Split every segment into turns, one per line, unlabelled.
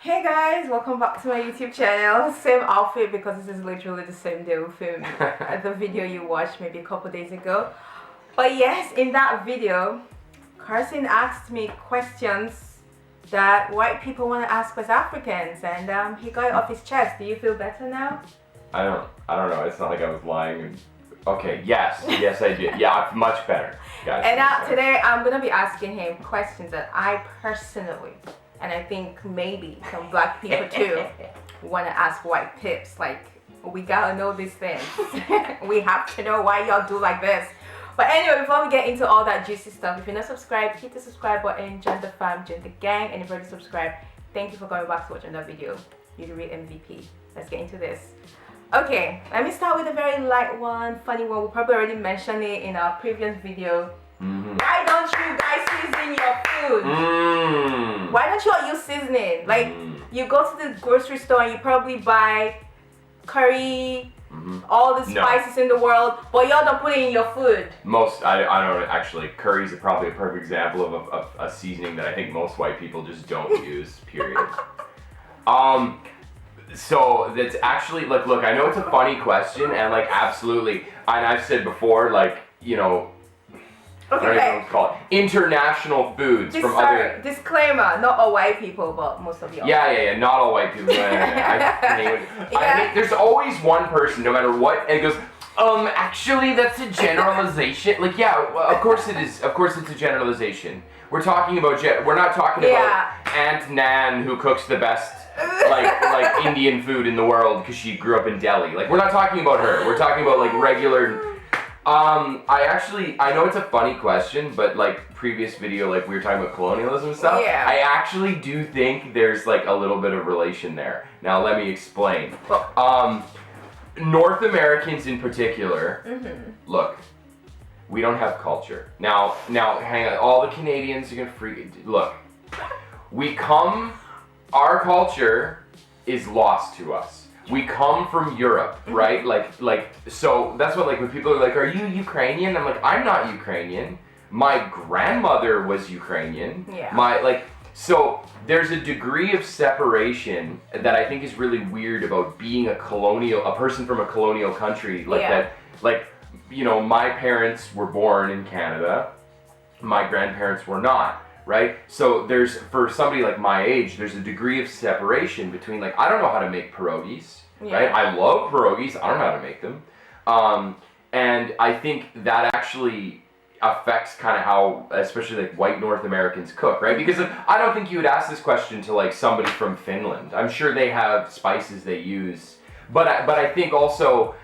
Hey guys, welcome back to my YouTube channel. Same outfit because this is literally the same day we filmed the video you watched maybe a couple days ago. But yes, in that video, Carson asked me questions that white people want to ask us Africans, and he got it off his chest. Do you feel better now?
I don't know. It's not like I was lying. Okay, yes I did. Yeah, much better. Gotcha.
And now today I'm gonna be asking him questions that I personally, and I think maybe some black people too, want to ask white pips. Like, we gotta know these things. We have to know why y'all do like this. But anyway, before we get into all that juicy stuff, if you're not subscribed, hit the subscribe button, join the fam, join the gang, and if you're already subscribed, thank you for coming back to watch another video. You're the real MVP. Let's get into this. Okay, let me start with a very light one, funny one. We probably already mentioned it in our previous video. Why don't you guys season your food? Why don't you all use seasoning? Like, you go to the grocery store and you probably buy curry, all the spices in the world, but y'all don't put it in your food.
I don't actually. Curry is probably a perfect example of a seasoning that I think most white people just don't use, period. So that's actually, look, I know it's a funny question, and like, absolutely, and I've said before, like, you know, I don't even know what it's called. International foods from other...
Disclaimer, not all white people, but most of y'all.
Yeah, not all white people. I mean, there's always one person, no matter what, and it goes, actually, that's a generalization. Like, yeah, well, of course it is. Of course it's a generalization. We're talking about, we're not talking about Aunt Nan who cooks the best, like Indian food in the world because she grew up in Delhi. Like, we're not talking about her. We're talking about, like, regular... I know it's a funny question, but like previous video, like we were talking about colonialism and stuff.
Yeah.
I actually do think there's like a little bit of relation there. Now let me explain. North Americans in particular, look, we don't have culture. Now hang on, all the Canadians are gonna look. Our culture is lost to us. We come from Europe, right? Like, so that's what, like, when people are like, are you Ukrainian? I'm like, I'm not Ukrainian. My grandmother was Ukrainian.
Yeah.
So there's a degree of separation that I think is really weird about being a person from a colonial country that, like, you know, my parents were born in Canada, my grandparents were not. Right? So for somebody like my age, there's a degree of separation between, like, I don't know how to make pierogies, right? I love pierogies, I don't know how to make them. And I think that actually affects kind of how, especially like white North Americans cook, right? Because I don't think you would ask this question to like somebody from Finland. I'm sure they have spices they use. But I think also,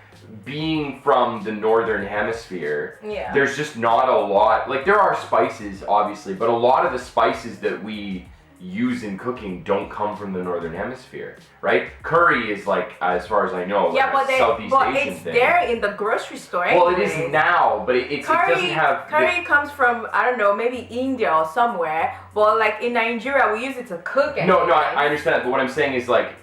being from the northern hemisphere, there's just not a lot, like, there are spices obviously, but a lot of the spices that we use in cooking don't come from the northern hemisphere, right? Curry is, like, as far as I know, like a Southeast Asian thing.
It's there in the grocery store
Well, it is now, but it doesn't have...
Curry comes from, I don't know, maybe India or somewhere, but like in Nigeria we use it to cook.
No, I understand that, but what I'm saying is, like,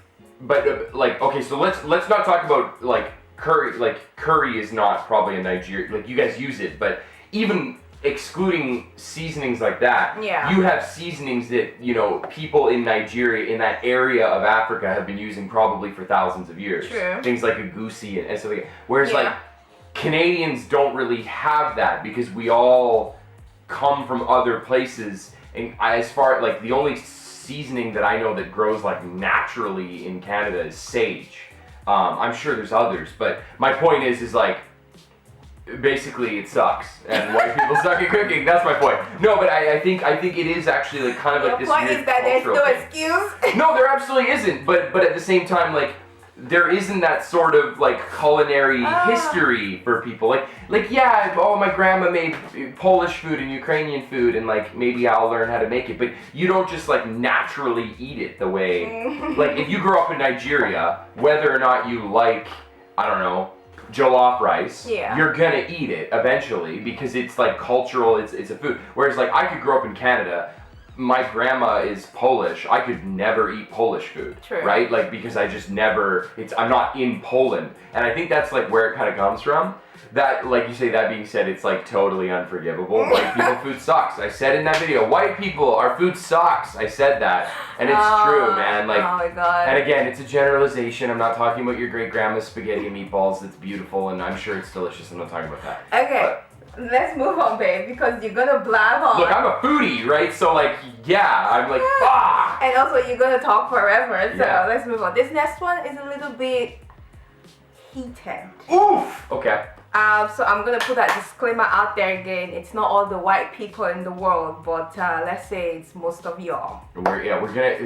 okay, so let's not talk about, like, curry. Like, curry is not probably a Nigeria, like, you guys use it, but even excluding seasonings like that, you have seasonings that, you know, people in Nigeria, in that area of Africa, have been using probably for thousands of years.
True.
Things like agusi and stuff like that. Whereas, like, Canadians don't really have that because we all come from other places, and as far, like, the only seasoning that I know that grows, like, naturally in Canada is sage. I'm sure there's others, but my point is like, basically it sucks, and white people suck at cooking. That's my point. No, but I think it is actually, like, kind of like this weird
Your point is that there's no excuse?
No, there absolutely isn't. But at the same time, like, there isn't that sort of, like, culinary history for people. Like, yeah, my grandma made Polish food and Ukrainian food, and, like, maybe I'll learn how to make it. But you don't just, like, naturally eat it the way, like, if you grow up in Nigeria, whether or not you like, I don't know, jollof rice, you're gonna eat it eventually because it's, like, cultural, it's a food. Whereas, like, I could grow up in Canada, my grandma is Polish. I could never eat Polish food,
True.
right? Like, because I just never, I'm not in Poland. And I think that's like where it kind of comes from. That, like you say, that being said, it's like totally unforgivable. White people food sucks. I said in that video, white people, our food sucks. I said that. And it's true, man. Like,
oh my God.
And again, it's a generalization. I'm not talking about your great grandma's spaghetti and meatballs. That's beautiful, and I'm sure it's delicious. I'm not talking about that.
Okay. Let's move on, babe, because you're gonna blab on.
Look, I'm a foodie, right? So, like, yeah, I'm like, ah!
And also, you're gonna talk forever, so
Yeah.
let's move on. This next one is a little bit heated.
Oof! Okay.
So I'm gonna put that disclaimer out there again. It's not all the white people in the world, but let's say it's most of y'all.
We're gonna,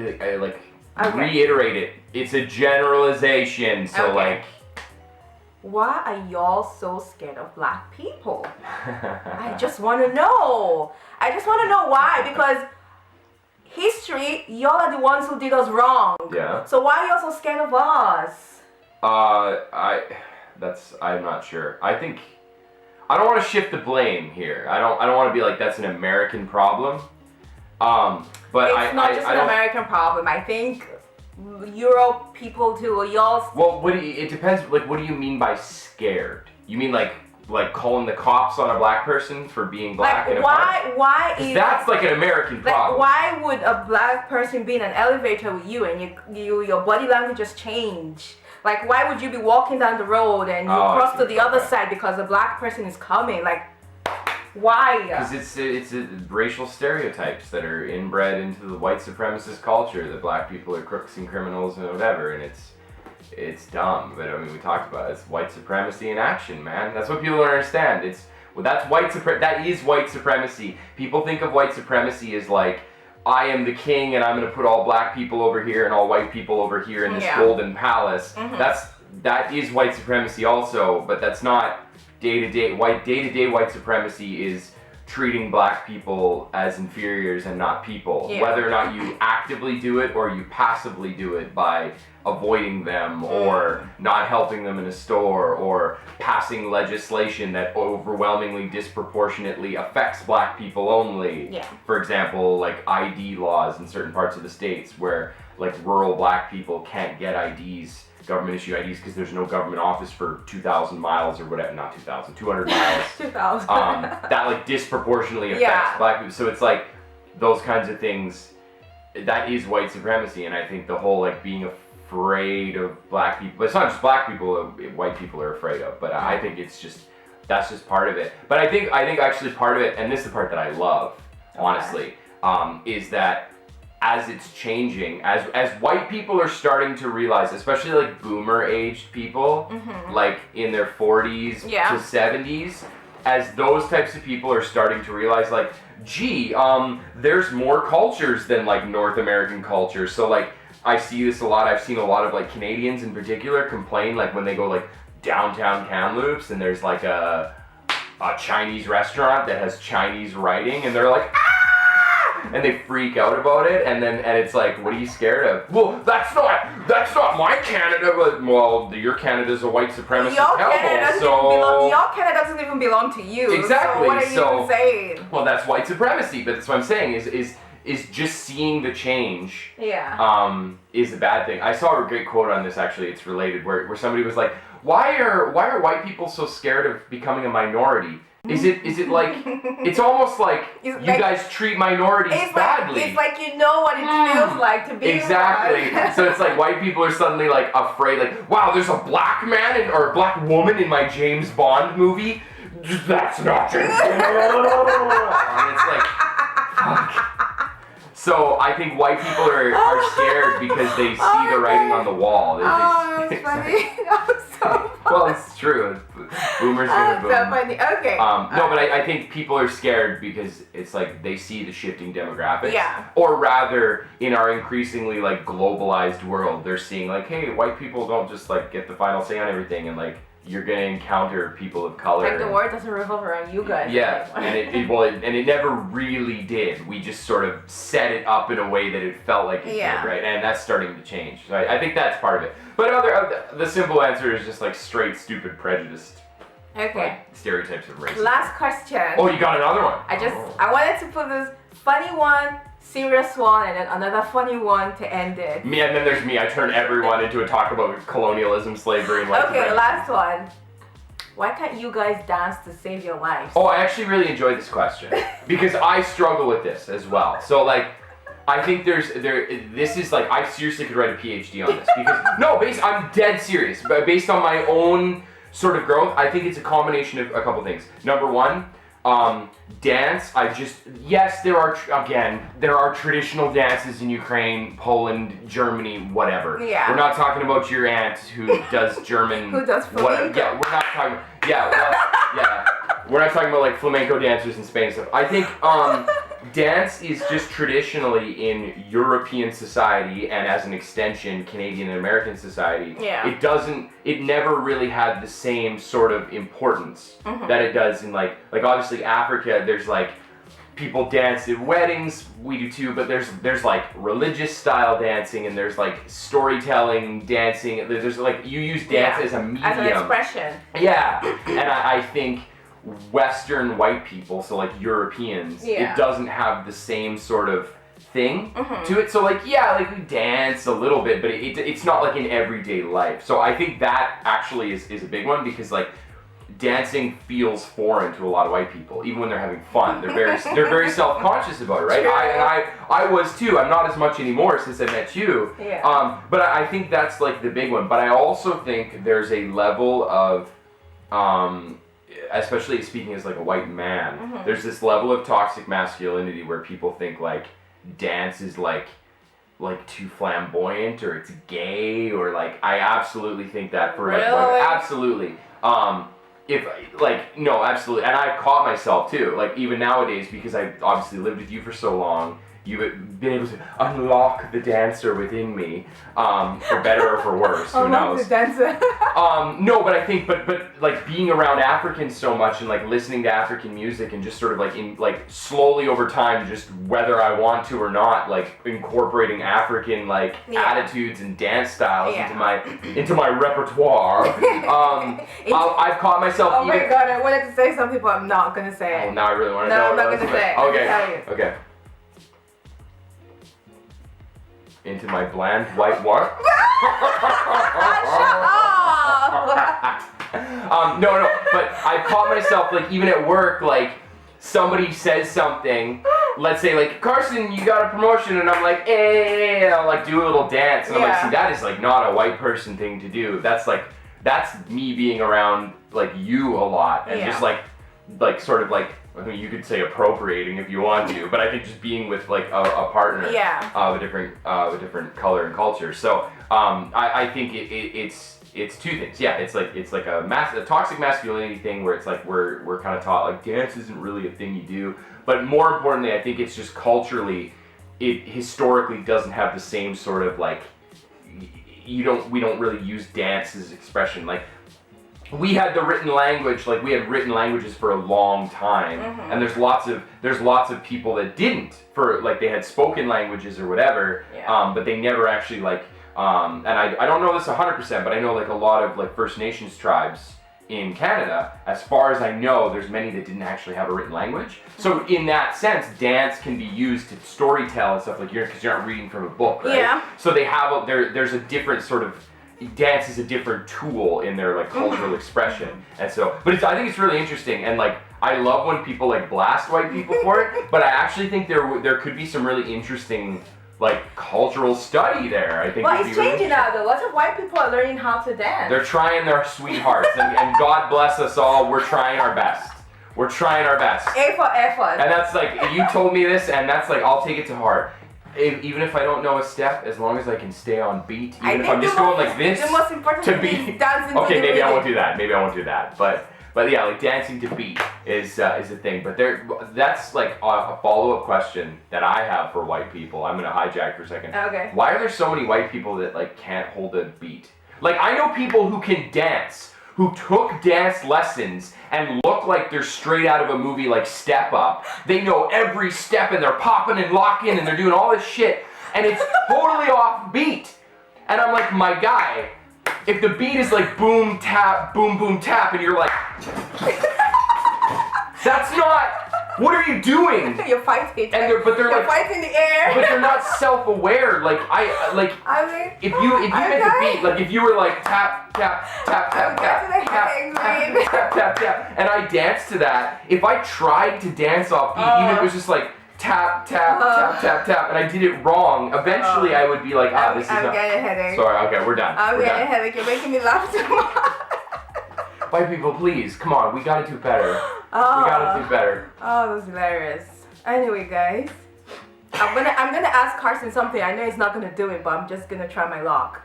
reiterate it. It's a generalization, so,
Okay.
like...
Why are y'all so scared of black people? I just want to know. I just want to know why, because history, y'all are the ones who did us wrong.
Yeah.
So why are y'all so scared of us?
I'm not sure. I think, I don't want to shift the blame here. I don't want to be like, that's an American problem. But
It's not just an American problem. I think Europe people too, y'all.
Well, it depends. Like, what do you mean by scared? You mean like calling the cops on a black person for being black?
Like,
in a car?
why is
that's like an American problem?
Why would a black person be in an elevator with you and your body language just change? Like, why would you be walking down the road and you cross to the other side because a black person is coming? Like, why?
Because it's racial stereotypes that are inbred into the white supremacist culture, that black people are crooks and criminals and whatever, and it's dumb. But I mean, we talked about it. It's white supremacy in action, man. That's what people don't understand. That is white supremacy. People think of white supremacy as like, I am the king and I'm going to put all black people over here and all white people over here in this golden palace.
Mm-hmm.
That is white supremacy also, but that's not day-to-day white supremacy is treating black people as inferiors and not people.
Yeah.
Whether or not you actively do it or you passively do it by avoiding them or not helping them in a store or passing legislation that overwhelmingly disproportionately affects black people only.
Yeah.
For example, like ID laws in certain parts of the states where like rural black people can't get IDs, government issue IDs, because there's no government office for 2,000 miles or whatever, not 2,000, 200 miles.
2000.
That like disproportionately affects black people. So it's like those kinds of things, that is white supremacy. And I think the whole like being afraid of black people, but it's not just black people, white people are afraid of, but I think that's just part of it. But I think actually part of it, and this is the part that I love, honestly, is that as it's changing, as white people are starting to realize, especially like boomer aged people, like in their 40s to 70s, as those types of people are starting to realize like, gee, there's more cultures than like North American culture. So like, I see this a lot. I've seen a lot of like Canadians in particular complain like when they go like downtown Kamloops and there's like a Chinese restaurant that has Chinese writing and they're like, ah! And they freak out about it, and it's like, what are you scared of? Well, that's not my Canada, but well, your Canada's a white supremacist hellhole,
your Canada doesn't even belong to you.
Exactly.
So what are you even saying?
Well, that's white supremacy, but that's what I'm saying is just seeing the change. Is a bad thing. I saw a great quote on this actually. It's related where somebody was like, why are white people so scared of becoming a minority? Is it like, it's almost like you guys treat minorities badly.
It's like you know what it feels like to be
exactly.
one.
So it's like white people are suddenly like afraid, like, wow, there's a black man or a black woman in my James Bond movie. That's not James Bond. And it's like, fuck. So I think white people are scared because they see the writing on the wall.
That's funny. That was so funny.
Well, it's true. Boomers gonna boom.
So funny. Okay.
No, but I think people are scared because it's like they see the shifting demographics.
Yeah.
Or rather, in our increasingly like globalized world, they're seeing like, hey, white people don't just like get the final say on everything, and like you're gonna encounter people of color.
Like the world doesn't revolve around you guys.
Yeah, and it never really did. We just sort of set it up in a way that it felt like it did, right? And that's starting to change. So I think that's part of it. But the simple answer is just like straight, stupid, prejudiced.
Okay.
Like, stereotypes of race.
Last question.
Oh, you got another one.
I wanted to put this funny one serious one, and then another funny one to end it.
Me, and then there's me. I turn everyone into a talk about colonialism, slavery, and white
Okay,
supremacy.
last one. Why can't you guys dance to save your lives?
Oh, I actually really enjoyed this question because I struggle with this as well. So like, I think this is like, I seriously could write a PhD on this because I'm dead serious. But based on my own sort of growth, I think it's a combination of a couple things. Number one, dance. Yes, there are traditional dances in Ukraine, Poland, Germany, whatever.
Yeah.
We're not talking about your aunt who does German.
Who does flamenco?
Yeah, we're not talking. We're not talking about like flamenco dancers in Spain and stuff. I think dance is just traditionally in European society and as an extension Canadian and American society.
Yeah.
It never really had the same sort of importance that it does in like obviously Africa. There's like people dance at weddings, we do too, but there's like religious style dancing and there's like storytelling dancing. There's like you use dance as a medium.
As an expression.
Yeah. And I think Western white people, so like Europeans, it doesn't have the same sort of thing to it. So like, yeah, like we dance a little bit, but it's not like in everyday life. So I think that actually is a big one because like dancing feels foreign to a lot of white people, even when they're having fun. They're very self-conscious about it, right? I was too. I'm not as much anymore since I met you.
Yeah.
But I think that's like the big one. But I also think there's a level of especially speaking as like a white man, there's this level of toxic masculinity where people think like dance is like too flamboyant or it's gay or like I absolutely think that for like absolutely. Absolutely, and I've caught myself too. Like even nowadays, because I obviously lived with you for so long, you've been able to unlock the dancer within me, for better or for worse. Who knows?
The dancer.
No, but I think, but like being around Africans so much and like listening to African music and just sort of like slowly over time, just whether I want to or not, like incorporating African attitudes and dance styles into my repertoire. I've caught myself.
Oh my god! I wanted to say something, but I'm not gonna say it.
Oh, now I really want to
No,
know.
I'm not gonna say it.
Okay.
I'll tell you.
Okay. Into my bland white what? No, but I've caught myself like even at work, like somebody says something, let's say like Carson, you got a promotion, and I'm like, hey, I'll like do a little dance, and I'm like, see, that is like not a white person thing to do. That's me being around like you a lot and just like sort of like. I mean, you could say appropriating if you want to, but I think just being with like a partner of a different color and culture. So I think it's two things. Yeah, it's like a toxic masculinity thing where it's like we're kind of taught like dance isn't really a thing you do, but more importantly, I think it's just culturally, it historically doesn't have the same sort of like we don't really use dance as expression like. We had the written language, like we had written languages for a long time, and there's lots of people that didn't, for like they had spoken languages or whatever, but they never actually like, and I don't know this 100%, but I know like a lot of like First Nations tribes in Canada, as far as I know, there's many that didn't actually have a written language. So in that sense, dance can be used to storytell and stuff like because you're not reading from a book, right? Yeah. So they have there's a different sort of. Dance is a different tool in their like cultural expression, and so. But I think it's really interesting, and like I love when people like blast white people for it. But I actually think there could be some really interesting like cultural study there. I think.
Well, it's changing now though. Lots of white people are learning how to dance.
They're trying their sweethearts, and God bless us all. We're trying our best. We're trying our best.
A for effort.
And that's like you told me this, and that's like I'll take it to heart. Even if I don't know a step, as long as I can stay on beat, even if I'm just going like this
the most important
to
thing
beat.
is dancing
Okay,
to the
maybe I
rhythm.
won't do that. Maybe I won't do that. But yeah, like dancing to beat is a thing. But that's like a follow-up question that I have for white people. I'm gonna hijack for a second.
Okay.
Why are there so many white people that like can't hold a beat? Like I know people who can dance, who took dance lessons and look like they're straight out of a movie like Step Up. They know every step and they're popping and locking and they're doing all this shit. And it's totally off beat. And I'm like, my guy, if the beat is like boom, tap, and you're like, that's not What are you doing?
You're fighting.
And you're like
fighting in the air.
But they're not self-aware. Like I mean, if you meant to be like, if you were like tap tap tap tap tap tap tap, and I danced to that. If I tried to dance off beat, even if it was just like tap tap tap tap tap, and I did it wrong, eventually I would be like, this is not.
I'm getting a headache.
Sorry. Okay, we're done.
I'm getting a headache. You're making me laugh too much.
White people, please, come on. We gotta do better. We gotta do better.
Oh, that was hilarious. Anyway, guys, I'm gonna ask Carson something. I know he's not gonna do it, but I'm just gonna try my luck.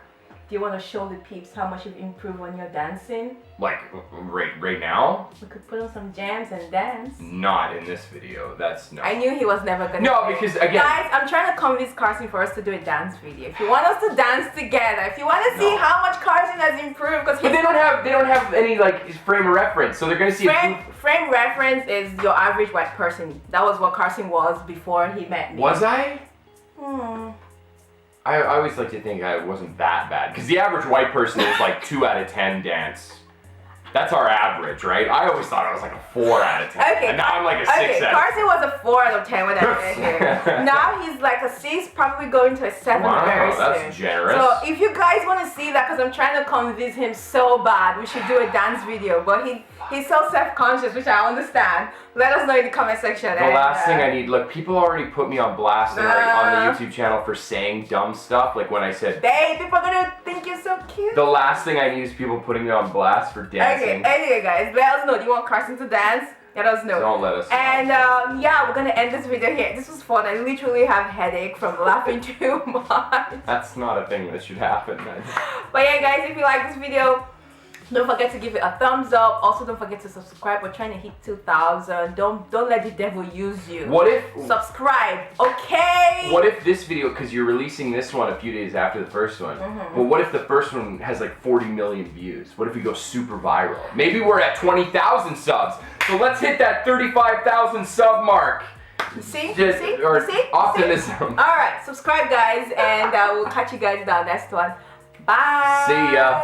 Do you want to show the peeps how much you've improved when you're dancing?
Like right now?
We could put on some jams and dance.
Not in this video. That's no.
I knew he was never gonna.
No, because again,
guys, I'm trying to convince Carson for us to do a dance video. If you want us to dance together, if you want to see how much Carson has improved, because
but they don't have any like frame of reference, so they're gonna see.
Frame reference is your average white person. That was what Carson was before he met me.
Was I? I always like to think I wasn't that bad, because the average white person is like 2 out of 10 dance. That's our average, right? I always thought I was like a 4 out of 10.
Okay.
And now I'm like a 6 out of 10.
Carson was a 4 out of 10 when I met him. Now he's like a 6, probably going to a 7 very soon.
That's generous.
So if you guys want to see that, because I'm trying to convince him so bad, we should do a dance video. But he's so self-conscious, which I understand. Let us know in the comment section.
The last thing I need, look, people already put me on blast on the YouTube channel for saying dumb stuff, like when I said,
people are gonna think you're so cute.
The last thing I need is people putting me on blast for dancing.
Okay, anyway guys, let us know. Do you want Carson to dance? Let us know.
Don't let us know.
And yeah, we're gonna end this video here. This was fun. I literally have a headache from laughing too much.
That's not a thing that should happen, man.
But yeah guys, if you like this video, don't forget to give it a thumbs up. Also, don't forget to subscribe. We're trying to hit 2,000. Don't let the devil use you.
What if
subscribe? Okay.
What if this video, because you're releasing this one a few days after the first one, but what if the first one has like 40 million views? What if we go super viral? Maybe we're at 20,000 subs. So let's hit that 35,000 sub mark.
See?
Optimism.
All right, subscribe guys, and we'll catch you guys in the next one. Bye.
See ya.